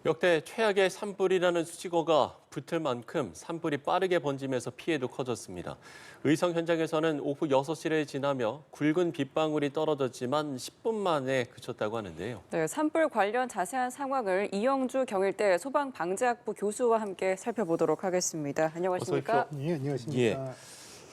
역대 최악의 산불이라는 수식어가 붙을 만큼 산불이 빠르게 번지면서 피해도 커졌습니다. 의성 현장에서는 오후 6시를 지나며 굵은 빗방울이 떨어졌지만 10분 만에 그쳤다고 하는데요. 네, 산불 관련 자세한 상황을 이영주 경일대 소방방재학부 교수와 함께 살펴보도록 하겠습니다. 안녕하십니까? 예, 안녕하십니까? 예.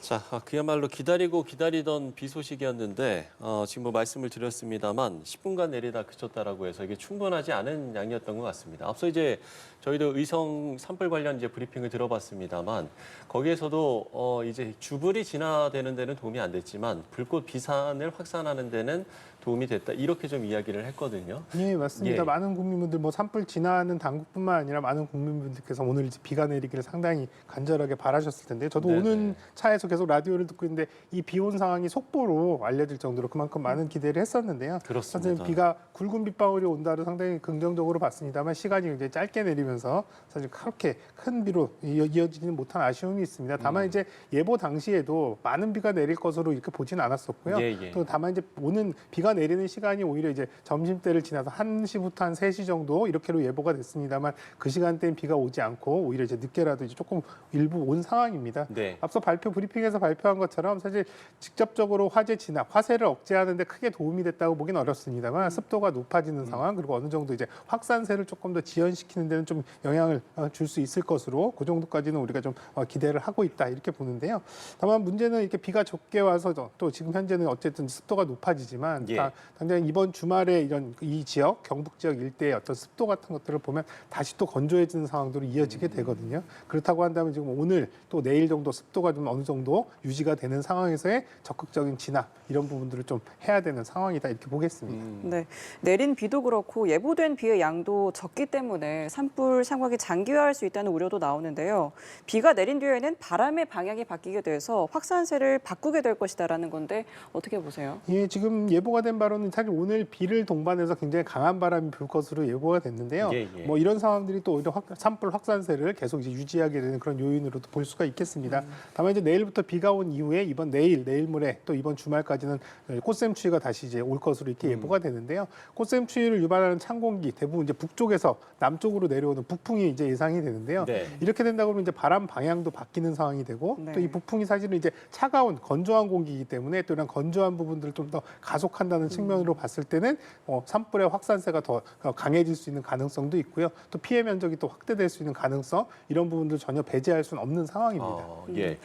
자, 그야말로 기다리고 기다리던 비 소식이었는데 지금 뭐 말씀을 드렸습니다만 10분간 내리다 그쳤다라고 해서 이게 충분하지 않은 양이었던 것 같습니다. 앞서 이제 저희도 의성 산불 관련 이제 브리핑을 들어봤습니다만 거기에서도 이제 주불이 진화되는 데는 도움이 안 됐지만 불꽃 비산을 확산하는 데는 도움이 됐다 이렇게 좀 이야기를 했거든요. 예, 맞습니다. 예. 많은 국민분들 뭐 산불 지나는 당국뿐만 아니라 많은 국민분들께서 오늘 이제 비가 내리기를 상당히 간절하게 바라셨을 텐데 저도 네네. 오는 차에서 계속 라디오를 듣고 있는데 이 비 온 상황이 속보로 알려질 정도로 그만큼 많은 기대를 했었는데요. 그렇습니다. 사실 비가 굵은 빗방울이 온다를 상당히 긍정적으로 봤습니다만 시간이 굉장히 짧게 내리면서 사실 그렇게 큰 비로 이어지지는 못한 아쉬움이 있습니다. 다만 이제 예보 당시에도 많은 비가 내릴 것으로 이렇게 보지는 않았었고요. 예, 예. 또 다만 이제 오는 비가 내리는 시간이 오히려 이제 점심때를 지나서 1시부터 한 3시 정도 이렇게로 예보가 됐습니다만 그 시간대엔 비가 오지 않고 오히려 이제 늦게라도 이제 조금 일부 온 상황입니다. 네. 앞서 브리핑에서 발표한 것처럼 사실 직접적으로 화재 진압, 화재를 억제하는 데 크게 도움이 됐다고 보긴 어렵습니다만 습도가 높아지는 상황 그리고 어느 정도 이제 확산세를 조금 더 지연시키는 데는 좀 영향을 줄 수 있을 것으로 그 정도까지는 우리가 좀 기대를 하고 있다 이렇게 보는데요. 다만 문제는 이렇게 비가 적게 와서 또 지금 현재는 어쨌든 습도가 높아지지만 예. 당장 이번 주말에 이 지역, 경북 지역 일대의 어떤 습도 같은 것들을 보면 다시 또 건조해지는 상황으로 이어지게 되거든요. 그렇다고 한다면 지금 오늘 또 내일 정도 습도가 좀 어느 정도 유지가 되는 상황에서의 적극적인 진압 이런 부분들을 좀 해야 되는 상황이다 이렇게 보겠습니다. 네, 내린 비도 그렇고 예보된 비의 양도 적기 때문에 산불 상황이 장기화할 수 있다는 우려도 나오는데요. 비가 내린 뒤에는 바람의 방향이 바뀌게 돼서 확산세를 바꾸게 될 것이다라는 건데 어떻게 보세요? 예, 지금 예보가 된 바로는 사실 오늘 비를 동반해서 굉장히 강한 바람이 불 것으로 예보가 됐는데요. 예, 예. 뭐 이런 상황들이 또 오히려 산불 확산세를 계속 이제 유지하게 되는 그런 요인으로도 볼 수가 있겠습니다. 다만 이제 내일부터 비가 온 이후에 내일 모레 또 이번 주말까지는 꽃샘추위가 다시 이제 올 것으로 이렇게 예보가 되는데요. 꽃샘추위를 유발하는 찬 공기 대부분 이제 북쪽에서 남쪽으로 내려오는 북풍이 이제 예상이 되는데요. 네. 이렇게 된다고 그러면 이제 바람 방향도 바뀌는 상황이 되고 네. 또 이 북풍이 사실은 이제 차가운 건조한 공기이기 때문에 또 이런 건조한 부분들을 좀 더 가속한다는 측면으로 봤을 때는 산불의 확산세가 더 강해질 수 있는 가능성도 있고요. 또 피해 면적이 또 확대될 수 있는 가능성 이런 부분들 전혀 배제할 수는 없는 상황입니다. 예.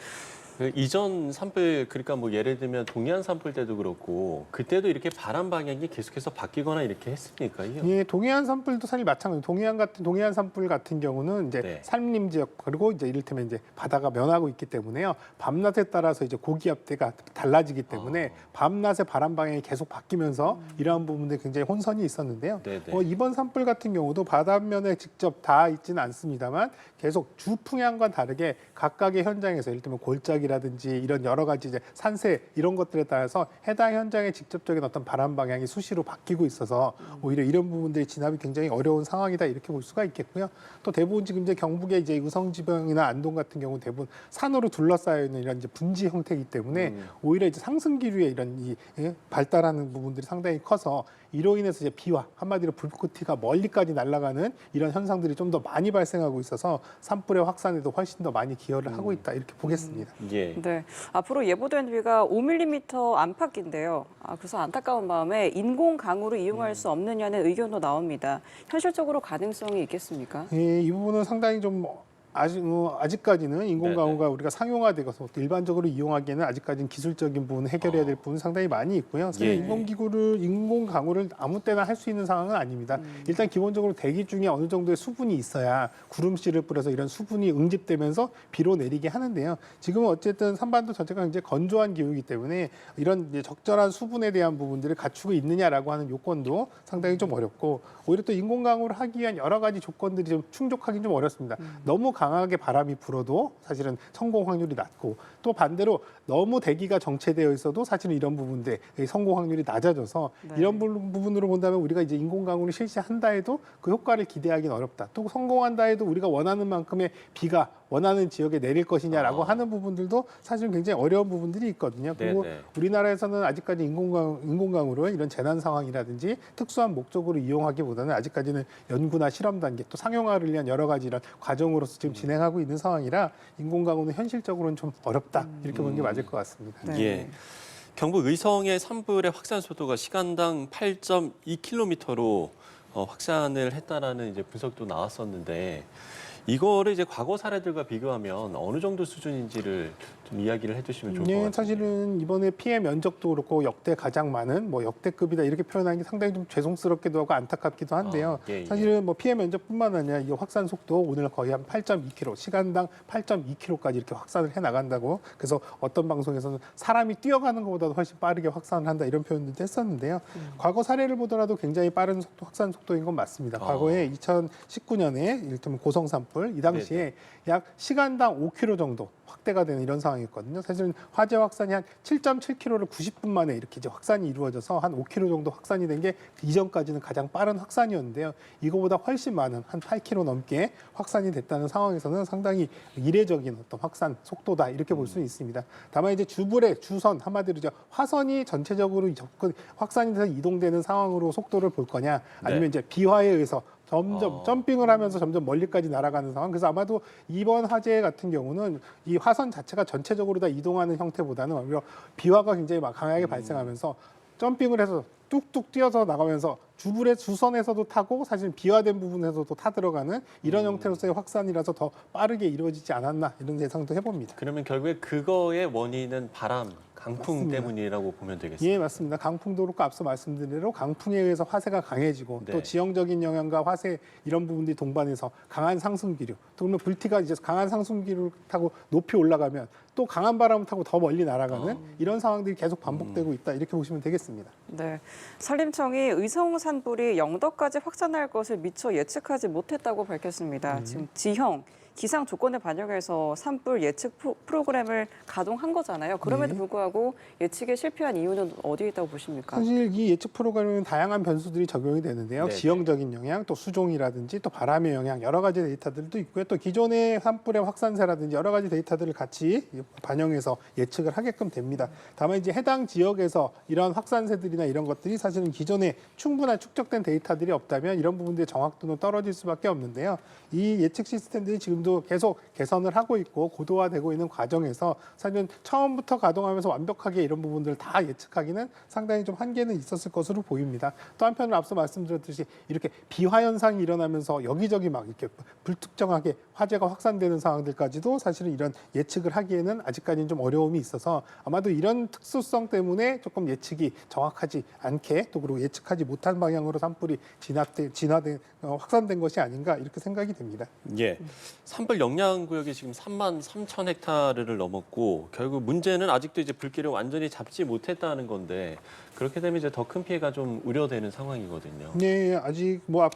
그 이전 산불 그러니까 뭐 예를 들면 동해안 산불 때도 그렇고 그때도 이렇게 바람 방향이 계속해서 바뀌거나 이렇게 했습니까? 예, 동해안 산불도 사실 마찬가지. 동해안 산불 같은 경우는 이제 네. 산림 지역 그리고 이제 이를테면 이제 바다가 면하고 있기 때문에요. 밤낮에 따라서 이제 고기압대가 달라지기 때문에 밤낮의 바람 방향이 계속 바뀌면서 이러한 부분들이 굉장히 혼선이 있었는데요. 네네. 이번 산불 같은 경우도 바닷면에 직접 닿아 있지는 않습니다만 계속 주풍향과 다르게 각각의 현장에서 이를테면 골짜기라든지 이런 여러 가지 이제 산세 이런 것들에 따라서 해당 현장의 직접적인 어떤 바람 방향이 수시로 바뀌고 있어서 오히려 이런 부분들이 진압이 굉장히 어려운 상황이다 이렇게 볼 수가 있겠고요. 또 대부분 지금 이제 경북의 이제 의성지방이나 안동 같은 경우 대부분 산으로 둘러싸여 있는 이런 이제 분지 형태이기 때문에 오히려 이제 상승 기류의 이런 발달하는 부분들이 상당히 커서 이로 인해서 이제 비와 한마디로 불꽃튀가 멀리까지 날아가는 이런 현상들이 좀 더 많이 발생하고 있어서 산불의 확산에도 훨씬 더 많이 기여를 하고 있다 이렇게 보겠습니다. 예. 네, 앞으로 예보된 비가 5mm 안팎인데요. 그래서 안타까운 마음에 인공 강우를 이용할 수 없느냐는 의견도 나옵니다. 현실적으로 가능성이 있겠습니까? 예, 이 부분은 상당히 좀 아직까지는 인공강우가 우리가 상용화되어서 일반적으로 이용하기에는 아직까지는 기술적인 부분 해결해야 될 부분이 상당히 많이 있고요. 사실 예. 인공강우를 아무 때나 할 수 있는 상황은 아닙니다. 일단 기본적으로 대기 중에 어느 정도의 수분이 있어야 구름씨를 뿌려서 이런 수분이 응집되면서 비로 내리게 하는데요. 지금은 어쨌든 한반도 전체가 굉장히 건조한 기후이기 때문에 이런 이제 적절한 수분에 대한 부분들을 갖추고 있느냐라고 하는 요건도 상당히 좀 어렵고 오히려 또 인공강우를 하기 위한 여러 가지 조건들이 좀 충족하기는 좀 어렵습니다. 너무 강하게 바람이 불어도 사실은 성공 확률이 낮고 또 반대로 너무 대기가 정체되어 있어도 사실은 이런 부분들 성공 확률이 낮아져서 네. 이런 부분으로 본다면 우리가 이제 인공강우를 실시한다 해도 그 효과를 기대하기는 어렵다. 또 성공한다 해도 우리가 원하는 만큼의 비가 원하는 지역에 내릴 것이냐라고 하는 부분들도 사실 굉장히 어려운 부분들이 있거든요. 그리고 네네. 우리나라에서는 아직까지 인공강으로 이런 재난 상황이라든지 특수한 목적으로 이용하기보다는 아직까지는 연구나 실험 단계 또 상용화를 위한 여러 가지 이런 과정으로서 지금 진행하고 있는 상황이라 인공강우는 현실적으로는 좀 어렵다 이렇게 보는 게 맞을 것 같습니다. 네. 예. 경북 의성의 산불의 확산 속도가 시간당 8.2km로 확산을 했다라는 이제 분석도 나왔었는데 이거를 이제 과거 사례들과 비교하면 어느 정도 수준인지를 좀 이야기를 해주시면 좋을 것 같아요. 사실은 이번에 피해 면적도 그렇고 역대 가장 많은 뭐 역대급이다 이렇게 표현하는 게 상당히 좀 죄송스럽기도 하고 안타깝기도 한데요. 예. 사실은 뭐 피해 면적뿐만 아니라 이 확산 속도 오늘 거의 한 8.2km, 시간당 8.2km까지 이렇게 확산을 해 나간다고. 그래서 어떤 방송에서는 사람이 뛰어가는 것보다도 훨씬 빠르게 확산을 한다 이런 표현도 했었는데요. 과거 사례를 보더라도 굉장히 빠른 속도, 확산 속도인 건 맞습니다. 과거에 2019년에 이를테면 고성 산불 이 당시에 약 시간당 5km 정도 확대가 되는 이런 상황이었거든요. 사실은 화재 확산이 한 7.7km를 90분 만에 이렇게 이제 확산이 이루어져서 한 5km 정도 확산이 된 게 이전까지는 가장 빠른 확산이었는데요. 이거보다 훨씬 많은 한 8km 넘게 확산이 됐다는 상황에서는 상당히 이례적인 어떤 확산 속도다 이렇게 볼 수는 있습니다. 다만 이제 주불의 주선 한마디로 이제 화선이 전체적으로 확산이 돼서 이동되는 상황으로 속도를 볼 거냐 아니면 이제 비화에 의해서 점점 점핑을 하면서 점점 멀리까지 날아가는 상황. 그래서 아마도 이번 화재 같은 경우는 이 화선 자체가 전체적으로 다 이동하는 형태보다는 오히려 비화가 굉장히 막 강하게 발생하면서 점핑을 해서 뚝뚝 뛰어서 나가면서 주불의 주선에서도 타고 사실 비화된 부분에서도 타 들어가는 이런 형태로서의 확산이라서 더 빠르게 이루어지지 않았나 이런 예상도 해봅니다. 그러면 결국에 그거의 원인은 바람, 강풍 맞습니다. 때문이라고 보면 되겠습니다. 예, 맞습니다. 강풍도 그렇고 앞서 말씀드린 대로 강풍에 의해서 화세가 강해지고 네. 또 지형적인 영향과 화세 이런 부분들이 동반해서 강한 상승기류 또 그러면 불티가 이제 강한 상승기류를 타고 높이 올라가면 또 강한 바람을 타고 더 멀리 날아가는 이런 상황들이 계속 반복되고 있다 이렇게 보시면 되겠습니다. 네, 산림청이 의성 산불이 영덕까지 확산할 것을 미처 예측하지 못했다고 밝혔습니다. 지금 지형, 기상 조건을 반영해서 산불 예측 프로그램을 가동한 거잖아요. 그럼에도 불구하고 예측에 실패한 이유는 어디에 있다고 보십니까? 사실 이 예측 프로그램은 다양한 변수들이 적용이 되는데요. 네네. 지형적인 영향, 또 수종이라든지 또 바람의 영향 여러 가지 데이터들도 있고요. 또 기존의 산불의 확산세라든지 여러 가지 데이터들을 같이 반영해서 예측을 하게끔 됩니다. 다만 이제 해당 지역에서 이런 확산세들이나 이런 것들이 사실은 기존에 충분한 축적된 데이터들이 없다면 이런 부분들의 정확도는 떨어질 수밖에 없는데요. 이 예측 시스템들이 지금도 계속 개선을 하고 있고 고도화되고 있는 과정에서 사실은 처음부터 가동하면서 완벽하게 이런 부분들을 다 예측하기는 상당히 좀 한계는 있었을 것으로 보입니다. 또 한편으로 앞서 말씀드렸듯이 이렇게 비화 현상이 일어나면서 여기저기 막 이렇게 불특정하게 화재가 확산되는 상황들까지도 사실은 이런 예측을 하기에는 아직까지는 좀 어려움이 있어서 아마도 이런 특수성 때문에 조금 예측이 정확하지 않게 또 그리고 예측하지 못한 방향으로 산불이 확산된 것이 아닌가 이렇게 생각이 됩니다. 예. 산불 영향 구역이 지금 3만 3천 헥타르를 넘었고 결국 문제는 아직도 이제 불길을 완전히 잡지 못했다는 건데 그렇게 되면 이제 더 큰 피해가 좀 우려되는 상황이거든요. 네, 아직 뭐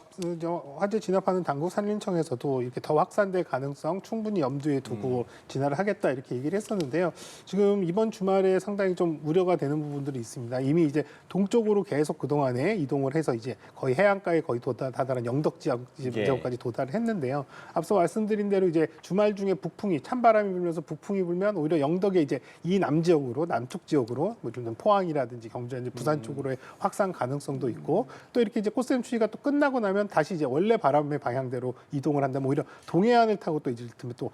화재 진압하는 당국 산림청에서도 이렇게 더 확산될 가능성 충분히 염두에 두고 진화를 하겠다 이렇게 얘기를 했었는데요. 지금 이번 주말에 상당히 좀 우려가 되는 부분들이 있습니다. 이미 이제 동쪽으로 계속 그동안에 이동을 해서 이제 거의 해안가에 거의 다다른 영덕 지역까지 도달을 했는데요. 앞서 말씀드린 대로 이제 주말 중에 북풍이 찬바람이 불면서 북풍이 불면 오히려 영덕의 이제 이 남지역으로 남쪽 지역으로 뭐 좀 포항이라든지 경주, 부산 쪽으로의 확산 가능성도 있고 또 이렇게 이제 꽃샘 추위가 또 끝나고 나면 다시 이제 원래 바람의 방향대로 이동을 한다면 오히려 동해안을 타고 또 이제 또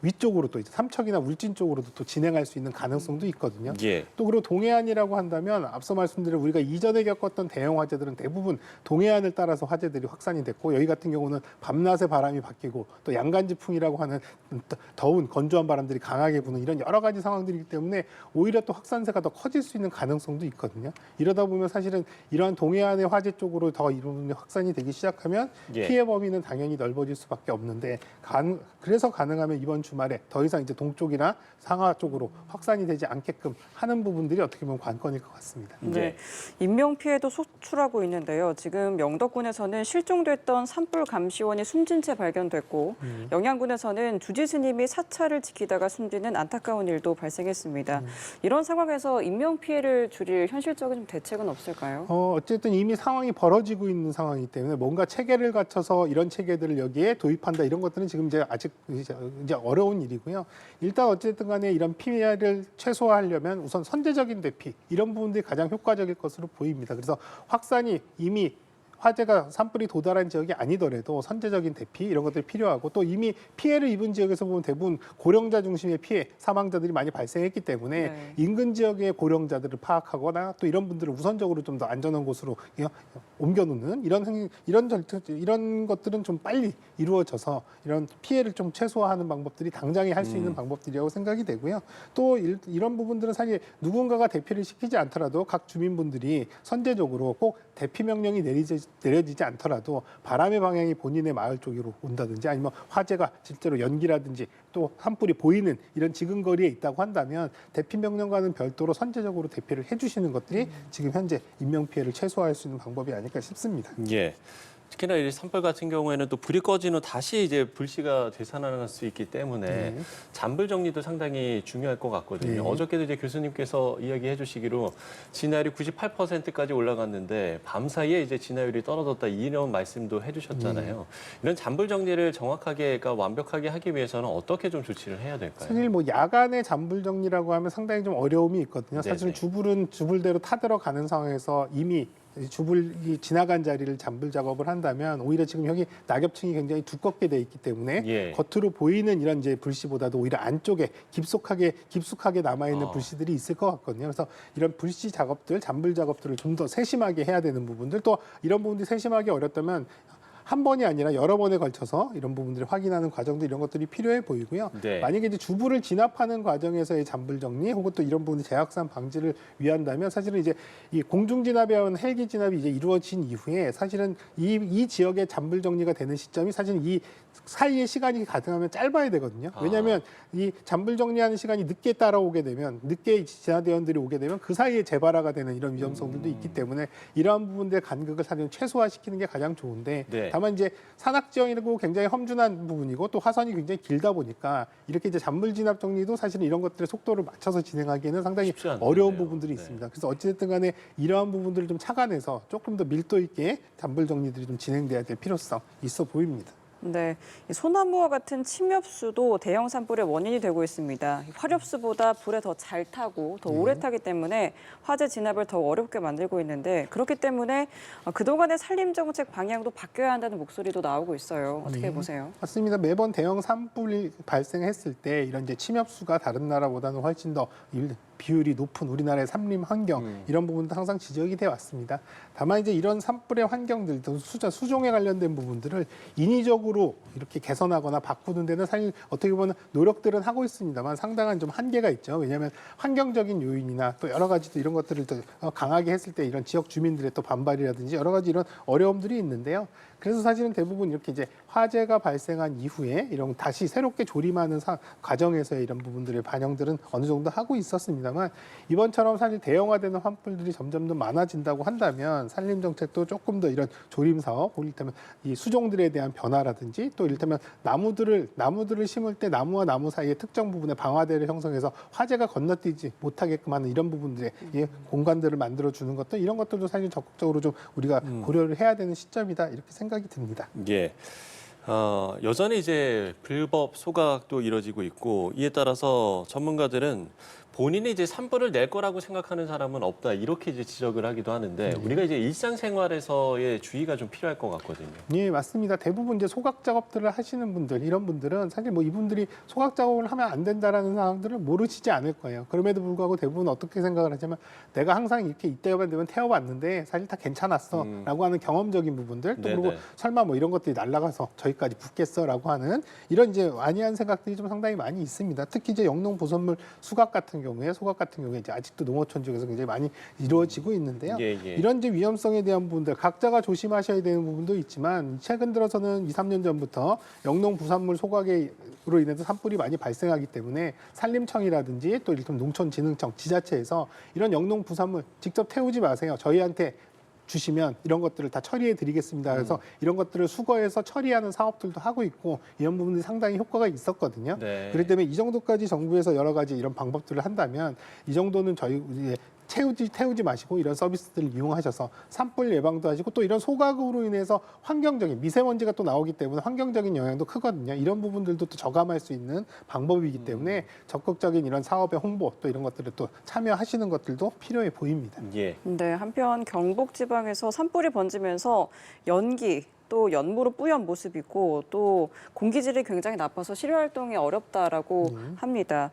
위쪽으로 또 이제 삼척이나 울진 쪽으로도 또 진행할 수 있는 가능성도 있거든요. 예. 또 그리고 동해안이라고 한다면 앞서 말씀드린 우리가 이전에 겪었던 대형 화재들은 대부분 동해안을 따라서 화재들이 확산이 됐고 여기 같은 경우는 밤낮에 바람이 바뀌고 또 양간지풍이라고 하는 더운 건조한 바람들이 강하게 부는 이런 여러 가지 상황들이기 때문에 오히려 또 확산세가 더 커질 수 있는 가능성도 있거든요. 이러다 보면 사실은 이러한 동해안의 화재 쪽으로 더 이런 확산이 되기 시작하면 예. 피해 범위는 당연히 넓어질 수밖에 없는데 그래서 가능하면 이번 주말에 더 이상 이제 동쪽이나 상하 쪽으로 확산이 되지 않게끔 하는 부분들이 어떻게 보면 관건일 것 같습니다. 네, 인명 피해도 속출하고 있는데요. 지금 영덕군에서는 실종됐던 산불 감시원이 숨진 채 발견됐고 영양군에서는 주지 스님이 사찰을 지키다가 숨지는 안타까운 일도 발생했습니다. 이런 상황에서 인명 피해를 줄일 현실적인 좀 대책은 없을까요? 어쨌든 이미 상황이 벌어지고 있는 상황이기 때문에 뭔가 체계를 갖춰서 이런 체계들을 여기에 도입한다 이런 것들은 지금 이제 아직 이제 어려운 일이고요. 일단 어쨌든 간에 이런 피해를 최소화하려면 우선 선제적인 대피 이런 부분들이 가장 효과적일 것으로 보입니다. 그래서 확산이 이미 화재가 산불이 도달한 지역이 아니더라도 선제적인 대피 이런 것들이 필요하고 또 이미 피해를 입은 지역에서 보면 대부분 고령자 중심의 피해 사망자들이 많이 발생했기 때문에 네. 인근 지역의 고령자들을 파악하거나 또 이런 분들을 우선적으로 좀 더 안전한 곳으로 옮겨놓는 이런 것들은 좀 빨리 이루어져서 이런 피해를 좀 최소화하는 방법들이 당장에 할 수 있는 방법들이라고 생각이 되고요. 또 이런 부분들은 사실 누군가가 대피를 시키지 않더라도 각 주민분들이 선제적으로 꼭 대피 명령이 내려지지 않더라도 바람의 방향이 본인의 마을 쪽으로 온다든지 아니면 화재가 실제로 연기라든지 또 산불이 보이는 이런 지근거리에 있다고 한다면 대피 명령과는 별도로 선제적으로 대피를 해주시는 것들이 지금 현재 인명 피해를 최소화할 수 있는 방법이 아닐까 싶습니다. 예. 특히나 이 산불 같은 경우에는 또 불이 꺼진 후 다시 이제 불씨가 되살아날 수 있기 때문에 잔불 정리도 상당히 중요할 것 같거든요. 네. 어저께도 이제 교수님께서 이야기해 주시기로 진화율이 98%까지 올라갔는데 밤사이에 이제 진화율이 떨어졌다 이런 말씀도 해주셨잖아요. 이런 잔불 정리를 정확하게, 그러니까 완벽하게 하기 위해서는 어떻게 좀 조치를 해야 될까요? 사실 뭐 야간에 잔불 정리라고 하면 상당히 좀 어려움이 있거든요. 네네. 사실 주불은 주불대로 타들어가는 상황에서 이미 주불이 지나간 자리를 잔불 작업을 한다면 오히려 지금 여기 낙엽층이 굉장히 두껍게 돼 있기 때문에 예. 겉으로 보이는 이런 이제 불씨보다도 오히려 안쪽에 깊숙하게 남아 있는 아. 불씨들이 있을 것 같거든요. 그래서 이런 불씨 작업들, 잔불 작업들을 좀 더 세심하게 해야 되는 부분들 또 이런 부분들이 세심하기 어렵다면 한 번이 아니라 여러 번에 걸쳐서 이런 부분들을 확인하는 과정도 이런 것들이 필요해 보이고요. 네. 만약에 이제 주불을 진압하는 과정에서의 잔불 정리 혹은 또 이런 부분의 재확산 방지를 위한다면 사실은 이제 이 공중 진압에 한 헬기 진압이 이제 이루어진 이후에 사실은 이 지역의 잔불 정리가 되는 시점이 사실 이 사이의 시간이 가능하면 짧아야 되거든요. 왜냐하면 이 잔불 정리하는 시간이 늦게 따라오게 되면 늦게 진화대원들이 오게 되면 그 사이에 재발화가 되는 이런 위험성들도 있기 때문에 이러한 부분들의 간극을 사실은 최소화시키는 게 가장 좋은데 네. 다만 이제 산악 지형이고 굉장히 험준한 부분이고 또 화산이 굉장히 길다 보니까 이렇게 이제 잔불 진압 정리도 사실은 이런 것들의 속도를 맞춰서 진행하기에는 상당히 쉽지 않네요. 어려운 부분들이 네. 있습니다. 그래서 어찌됐든 간에 이러한 부분들을 좀 착안해서 조금 더 밀도 있게 잔불 정리들이 좀 진행돼야 될 필요성 있어 보입니다. 네, 이 소나무와 같은 침엽수도 대형 산불의 원인이 되고 있습니다. 화렵수보다 불에 더 잘 타고 더 오래 타기 때문에 화재 진압을 더 어렵게 만들고 있는데 그렇기 때문에 그동안의 산림 정책 방향도 바뀌어야 한다는 목소리도 나오고 있어요. 어떻게 보세요? 맞습니다. 매번 대형 산불이 발생했을 때 이런 이제 침엽수가 다른 나라보다는 훨씬 더 비율이 높은 우리나라의 산림 환경 이런 부분도 항상 지적이 돼 왔습니다. 다만 이제 이런 산불의 환경들도 수종에 관련된 부분들을 인위적으로 이렇게 개선하거나 바꾸는 데는 사실 어떻게 보면 노력들은 하고 있습니다만 상당한 좀 한계가 있죠. 왜냐하면 환경적인 요인이나 또 여러 가지 또 이런 것들을 또 강하게 했을 때 이런 지역 주민들의 또 반발이라든지 여러 가지 이런 어려움들이 있는데요. 그래서 사실은 대부분 이렇게 이제 화재가 발생한 이후에 이런 다시 새롭게 조림하는 과정에서의 이런 부분들의 반영들은 어느 정도 하고 있었습니다만 이번처럼 사실 대형화되는 환불들이 점점 더 많아진다고 한다면 산림 정책도 조금 더 이런 조림 사업, 이를테면 이 수종들에 대한 변화라든지 또 이를테면 나무들을 심을 때 나무와 나무 사이에 특정 부분에 방화대를 형성해서 화재가 건너뛰지 못하게끔 하는 이런 부분들의 공간들을 만들어 주는 것도 이런 것들도 사실 적극적으로 좀 우리가 고려를 해야 되는 시점이다 이렇게 생각이 듭니다. 예. 여전히 이제 불법 소각도 이뤄지고 있고 이에 따라서 전문가들은 본인이 이제 산불을 낼 거라고 생각하는 사람은 없다 이렇게 이제 지적을 하기도 하는데 우리가 이제 일상생활에서의 주의가 좀 필요할 것 같거든요. 예, 맞습니다. 대부분 이제 소각 작업들을 하시는 분들, 이런 분들은 사실 뭐 이분들이 소각 작업을 하면 안 된다라는 상황들을 모르시지 않을 거예요. 그럼에도 불구하고 대부분 어떻게 생각을 하냐면 내가 항상 이렇게 이때만 되면 태워봤는데 사실 다 괜찮았어라고 하는 경험적인 부분들, 또 그리고 네네. 설마 뭐 이런 것들이 날아가서 저희까지 붙겠어라고 하는 이런 이제 완이한 생각들이 좀 상당히 많이 있습니다. 특히 이제 영농 부선물 소각 같은 경우에 이제 아직도 농어촌 지역에서 굉장히 많이 이루어지고 있는데요. 예. 이런 이제 위험성에 대한 부분들 각자가 조심하셔야 되는 부분도 있지만 최근 들어서는 2, 3년 전부터 영농 부산물 소각으로 인해서 산불이 많이 발생하기 때문에 산림청이라든지 또 이를테면 농촌진흥청, 지자체에서 이런 영농 부산물 직접 태우지 마세요. 저희한테 주시면 이런 것들을 다 처리해 드리겠습니다. 그래서 이런 것들을 수거해서 처리하는 사업들도 하고 있고 이런 부분들이 상당히 효과가 있었거든요. 네. 그렇기 때문에 이 정도까지 정부에서 여러 가지 이런 방법들을 한다면 이 정도는 저희 이제 태우지 마시고 이런 서비스들을 이용하셔서 산불 예방도 하시고 또 이런 소각으로 인해서 환경적인 미세먼지가 또 나오기 때문에 환경적인 영향도 크거든요. 이런 부분들도 또 저감할 수 있는 방법이기 때문에 적극적인 이런 사업의 홍보 또 이런 것들을 또 참여하시는 것들도 필요해 보입니다. 예. 네, 한편 경북 지방에서 산불이 번지면서 연기 또 연무로 뿌연 모습이고 또 공기질이 굉장히 나빠서 실효 활동이 어렵다라고 합니다.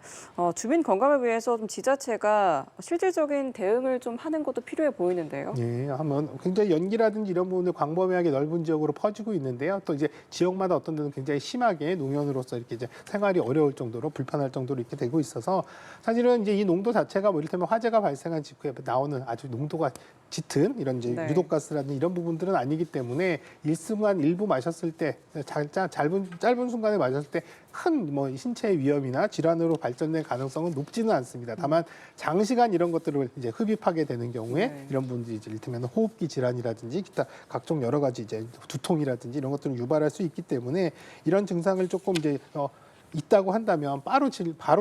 주민 건강을 위해서 좀 지자체가 실질적인 대응을 좀 하는 것도 필요해 보이는데요. 예, 한번 굉장히 연기라든지 이런 부분들 광범위하게 넓은 지역으로 퍼지고 있는데요. 또 이제 지역마다 어떤 데는 굉장히 심하게 농현으로서 이렇게 이제 생활이 어려울 정도로 불편할 정도로 이렇게 되고 있어서 사실은 이제 이 농도 자체가 뭐 이를테면 화재가 발생한 직후에 나오는 아주 농도가 짙은 이런 이제 네. 유독가스라든지 이런 부분들은 아니기 때문에 일순간 일부 마셨을 때 짧은 순간에 마셨을 때 큰 뭐 신체 위험이나 질환으로 발전될 가능성은 높지는 않습니다. 다만 장시간 이런 것들을 이제 흡입하게 되는 경우에 네. 이런 분들이 이제 이를테면 호흡기 질환이라든지 기타 각종 여러 가지 이제 두통이라든지 이런 것들을 유발할 수 있기 때문에 이런 증상을 조금 이제 있다고 한다면 바로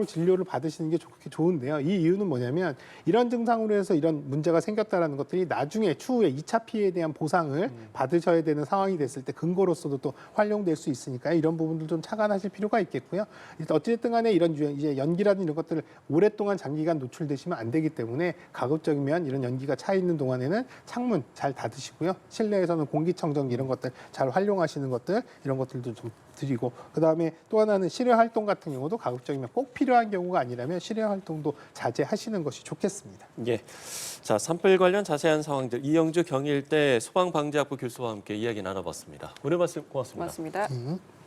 진료를 받으시는 게 좋은데요. 이 이유는 뭐냐면 이런 증상으로 해서 이런 문제가 생겼다라는 것들이 나중에 추후에 2차 피해에 대한 보상을 받으셔야 되는 상황이 됐을 때 근거로서도 또 활용될 수 있으니까 이런 부분들 좀 차관하실 필요가 있겠고요. 어쨌든 간에 이런 이제 연기라든지 이런 것들을 오랫동안 장기간 노출되시면 안 되기 때문에 가급적이면 이런 연기가 차 있는 동안에는 창문 잘 닫으시고요. 실내에서는 공기청정기 이런 것들 잘 활용하시는 것들 이런 것들도 좀 드리고 그다음에 또 하나는 실외 활동 같은 경우도 가급적이면 꼭 필요한 경우가 아니라면 실외 활동도 자제하시는 것이 좋겠습니다. 예. 자, 산불 관련 자세한 상황들 이영주 경일대 소방방재학부 교수와 함께 이야기 나눠봤습니다. 오늘 말씀 고맙습니다. 고맙습니다.